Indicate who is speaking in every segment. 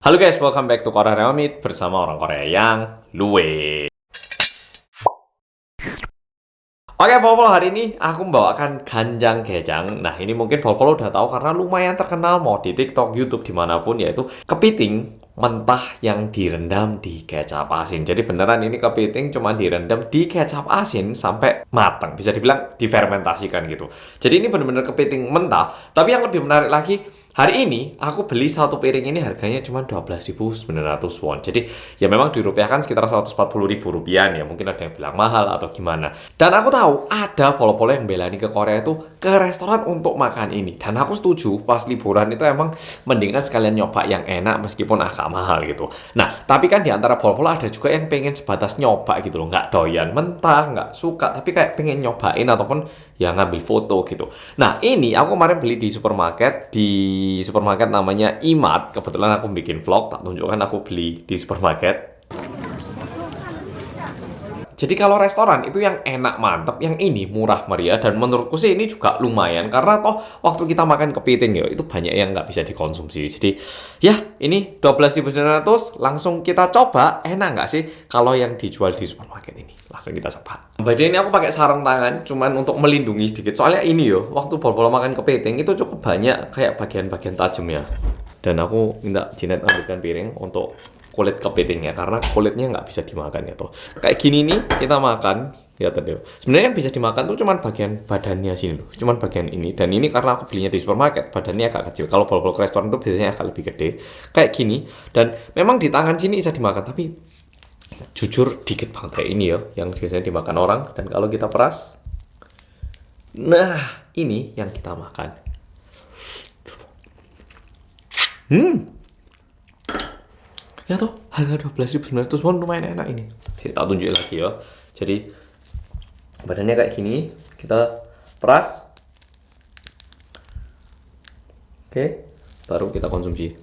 Speaker 1: Halo guys, welcome back to Korea Reomit bersama orang Korea yang luwe. Oke, Popol, hari ini aku membawakan ganjang gejang. Nah, ini mungkin Popol udah tahu karena lumayan terkenal mau di TikTok, YouTube, dimanapun, yaitu kepiting mentah yang direndam di kecap asin. Jadi beneran ini kepiting cuma direndam di kecap asin sampai matang. Bisa dibilang difermentasikan gitu. Jadi ini bener-bener kepiting mentah. Tapi yang lebih menarik lagi, hari ini aku beli satu piring ini harganya cuma 12.900 won. Jadi ya memang dirupiahkan sekitar 140.000 rupiah ya. Mungkin ada yang bilang mahal atau gimana. Dan aku tahu ada polo-polo yang bela nih ke Korea itu ke restoran untuk makan ini. Dan aku setuju pas liburan itu emang mendingan sekalian nyoba yang enak meskipun agak mahal gitu. Nah, tapi kan di antara polo-polo ada juga yang pengen sebatas nyoba gitu loh. Nggak doyan mentah, nggak suka, tapi kayak pengen nyobain ataupun ya ngambil foto gitu. Nah, ini aku kemarin beli di supermarket namanya Imart. Kebetulan aku bikin vlog, tak tunjukkan aku beli di supermarket. Jadi kalau restoran itu yang enak mantep, yang ini murah meriah dan menurutku sih ini juga lumayan karena toh waktu kita makan kepiting ya itu banyak yang nggak bisa dikonsumsi. Jadi ya ini 12.900 langsung kita coba, enak nggak sih kalau yang dijual di supermarket ini? Langsung kita coba. Jadi ini aku pakai sarung tangan cuman untuk melindungi sedikit. Soalnya ini yo waktu bol-bol makan kepiting itu cukup banyak kayak bagian-bagian tajamnya. Dan aku minta Jinet ambilkan piring untuk kulit kepitingnya karena kulitnya nggak bisa dimakan ya toh. Kayak gini nih kita makan ya tadi. Sebenarnya yang bisa dimakan tuh cuman bagian badannya sini loh, cuman bagian ini. Dan ini karena aku belinya di supermarket, badannya agak kecil. Kalau bol-bol ke restoran tuh biasanya agak lebih gede, kayak gini. Dan memang di tangan sini bisa dimakan, tapi jujur dikit banget kayak ini ya, yang biasanya dimakan orang. Dan kalau kita peras, nah ini yang kita makan. Ya tuh, harga 12.900 won lumayan enak ini. Saya tak tunjukin lagi ya. Jadi badannya kayak gini, kita peras. Oke, baru kita konsumsi.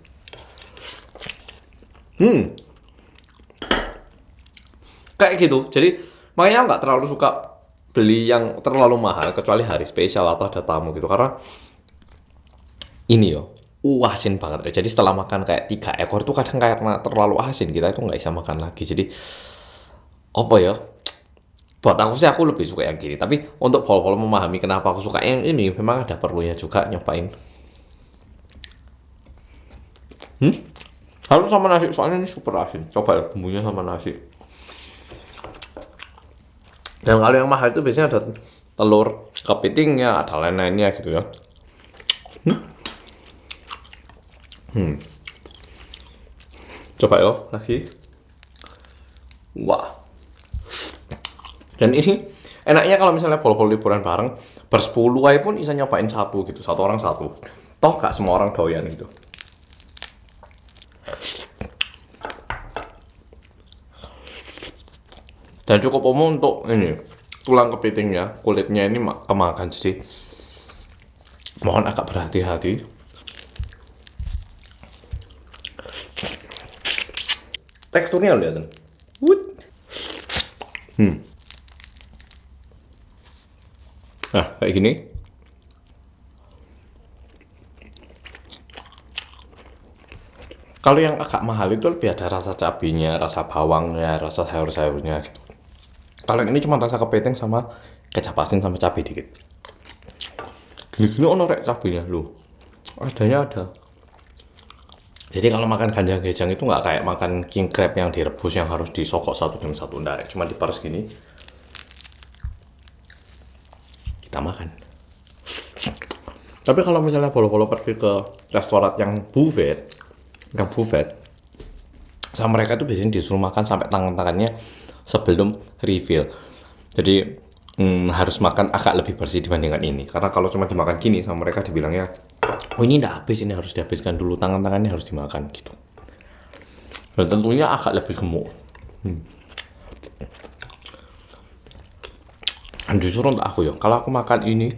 Speaker 1: Kayak gitu. Jadi makanya nggak terlalu suka beli yang terlalu mahal kecuali hari spesial atau ada tamu gitu karena ini yo asin banget ya. Jadi setelah makan kayak 3 ekor tuh kadang karena terlalu asin kita itu nggak bisa makan lagi. Jadi apa ya? Buat aku sih aku lebih suka yang gini. Tapi untuk pol-pol memahami kenapa aku suka yang ini, memang ada perlunya juga nyobain. Harus sama nasi soalnya ini super asin. Coba ya bumbunya sama nasi. Dan kalau yang mahal itu biasanya ada telur kepitingnya, ada lain-lainnya gitu ya. Coba ya lagi. Wah. Dan ini enaknya kalau misalnya pol-pol liburan bareng bersepuluh aja pun bisa nyobain satu gitu, satu orang satu. Toh gak semua orang doyan gitu. Dan cukup umum untuk ini tulang kepitingnya, kulitnya ini kemakan sih. Mohon agak berhati-hati. Teksturnya lihat. Nah, kayak gini. Kalau yang agak mahal itu lebih ada rasa cabenya, rasa bawangnya, rasa sayur-sayurnya gitu. Kalau ini cuma rasa kepiting sama kecap asin sama cabai dikit. Gini-gini ono rek cabenya loh. Adanya ada. Jadi kalau makan ganjang gejang itu nggak kayak makan king crab yang direbus yang harus disokok satu demi satu, ndak, cuma diperes gini. Kita makan. Tapi kalau misalnya bolo-bolo pergi ke restoran yang buffet, sama mereka tuh biasanya disuruh makan sampai tangan-tangannya sebelum refill. Jadi harus makan agak lebih bersih dibandingkan ini. Karena kalau cuma dimakan gini sama mereka dibilangnya, oh ini udah habis, ini harus dihabiskan dulu, tangan-tangannya harus dimakan gitu. Dan tentunya agak lebih gemuk. Dan jujur untuk aku ya, kalau aku makan ini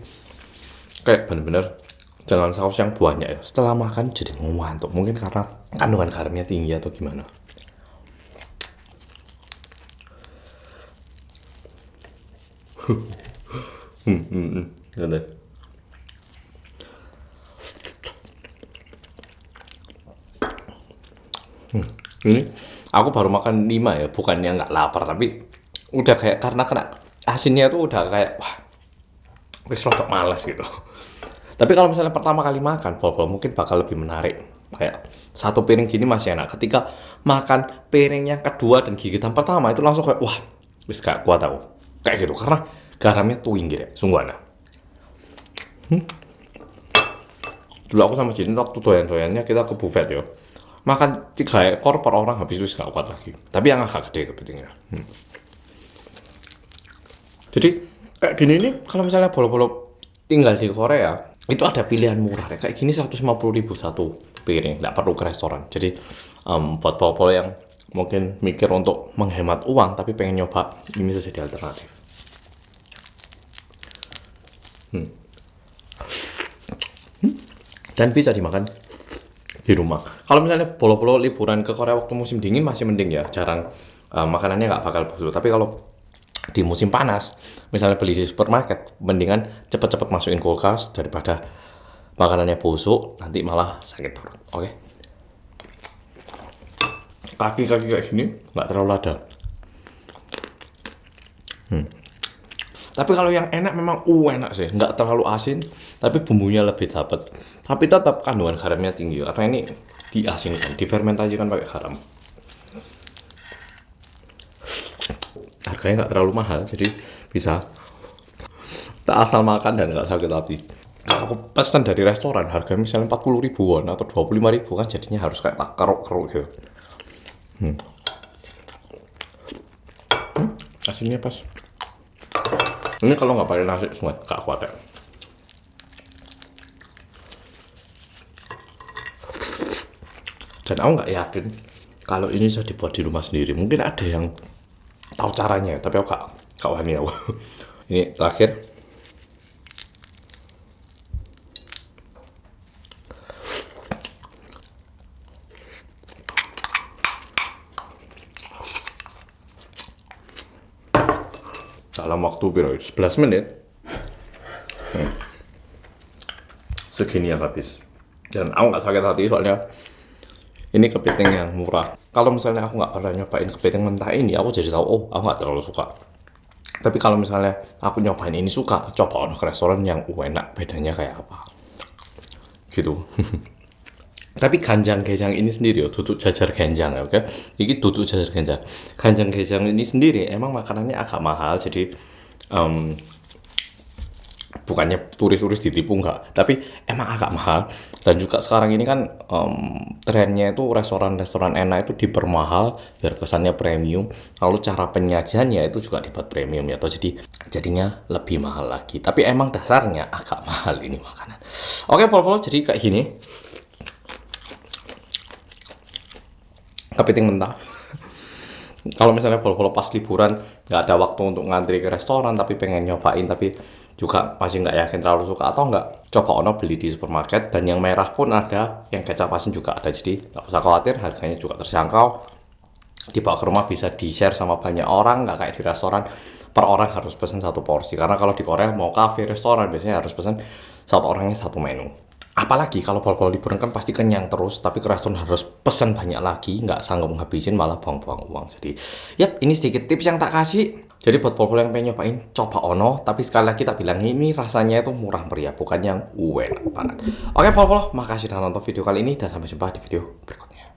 Speaker 1: kayak bener-bener jangan saus yang banyak ya. Setelah makan jadi ngantuk. Mungkin karena kandungan garamnya tinggi atau gimana. Gitu. Ini aku baru makan 5 ya, bukannya nggak lapar, tapi udah kayak karena kena asinnya tuh udah kayak wah, wis rodok males gitu. Tapi kalau misalnya pertama kali makan bol-bol mungkin bakal lebih menarik. Kayak satu piring gini masih enak. Ketika makan piring yang kedua dan gigitan pertama itu langsung kayak wah, wis gak kuat aku. Kayak gitu karena garamnya tinggi ya, sungguh enak. Dulu aku sama Jin waktu doyan-doyannya kita ke buffet ya. Makan 3 ekor per orang habis itu gak kuat lagi. Tapi yang agak gede kepitingnya. Jadi kayak gini nih kalau misalnya bolo-bolo tinggal di Korea itu ada pilihan murah ya. Kayak gini 150.000 satu piring, nggak perlu ke restoran. Jadi buat bolo-bolo yang mungkin mikir untuk menghemat uang tapi pengen nyoba, ini bisa jadi alternatif. Dan bisa dimakan di rumah. Kalau misalnya bolo-bolo liburan ke Korea waktu musim dingin masih mending ya, jarang makanannya nggak bakal busuk. Tapi kalau di musim panas, misalnya beli di supermarket, mendingan cepet-cepet masukin kulkas daripada makanannya busuk, nanti malah sakit perut. Oke? Kaki-kaki kayak gini nggak terlalu lada. Tapi kalau yang enak memang enak sih, nggak terlalu asin, tapi bumbunya lebih dapat. Tapi tetap kandungan garamnya tinggi karena ini diasinkan, difermentasikan pakai garam. Harganya nggak terlalu mahal, jadi bisa tak asal makan dan nggak sakit hati. Kalau aku pesan dari restoran harganya misalnya 40 ribuan atau 25 ribu kan jadinya harus kayak tak keruk-keruk gitu. Asinnya pas. Ini kalau nggak pakai nasi semua nggak kuat ya. Dan aku nggak yakin kalau ini bisa dibuat di rumah sendiri. Mungkin ada yang tahu caranya, tapi aku nggak wani aku. Ini terakhir. Dalam waktu berapa? 11 menit. Segini yang habis. Dan aku nggak sakit hati soalnya ini kepiting yang murah. Kalau misalnya aku nggak pernah nyobain kepiting mentah ini, aku jadi tahu, oh aku nggak terlalu suka. Tapi kalau misalnya aku nyobain ini suka, coba ke restoran yang enak, bedanya kayak apa. Gitu. Tapi ganjang-gejang ini sendiri, duduk jajar genjang ya, oke? Ini duduk jajar genjang. Ganjang-gejang ini sendiri emang makanannya agak mahal, jadi bukannya turis-turis ditipu enggak, tapi emang agak mahal. Dan juga sekarang ini kan trennya itu restoran-restoran enak itu dipermahal biar kesannya premium. Lalu cara penyajiannya itu juga dibuat premium ya, atau jadinya lebih mahal lagi. Tapi emang dasarnya agak mahal ini makanan. Oke, pol-pol jadi kayak gini. Kepiting mentah. Kalau misalnya bol-bol pas liburan nggak ada waktu untuk ngantri ke restoran tapi pengen nyobain tapi juga masih nggak yakin terlalu suka atau nggak, coba ono beli di supermarket. Dan yang merah pun ada, yang kecap asin juga ada, jadi nggak usah khawatir, harganya juga terjangkau. Dibawa ke rumah bisa di share sama banyak orang, nggak kayak di restoran per orang harus pesan satu porsi. Karena kalau di Korea mau cafe restoran biasanya harus pesan satu orangnya satu menu. Apalagi kalau bol-bol liburan kan pasti kenyang terus, tapi ke restoran harus pesan banyak lagi, nggak sanggup ngabisin malah buang-buang uang. Jadi, yap, ini sedikit tips yang tak kasih. Jadi buat bol-bol yang pengen nyobain, coba ono. Tapi sekali lagi kita bilang ini rasanya itu murah meriah, bukan yang enak banget. Oke bol-bol, makasih udah nonton video kali ini dan sampai jumpa di video berikutnya.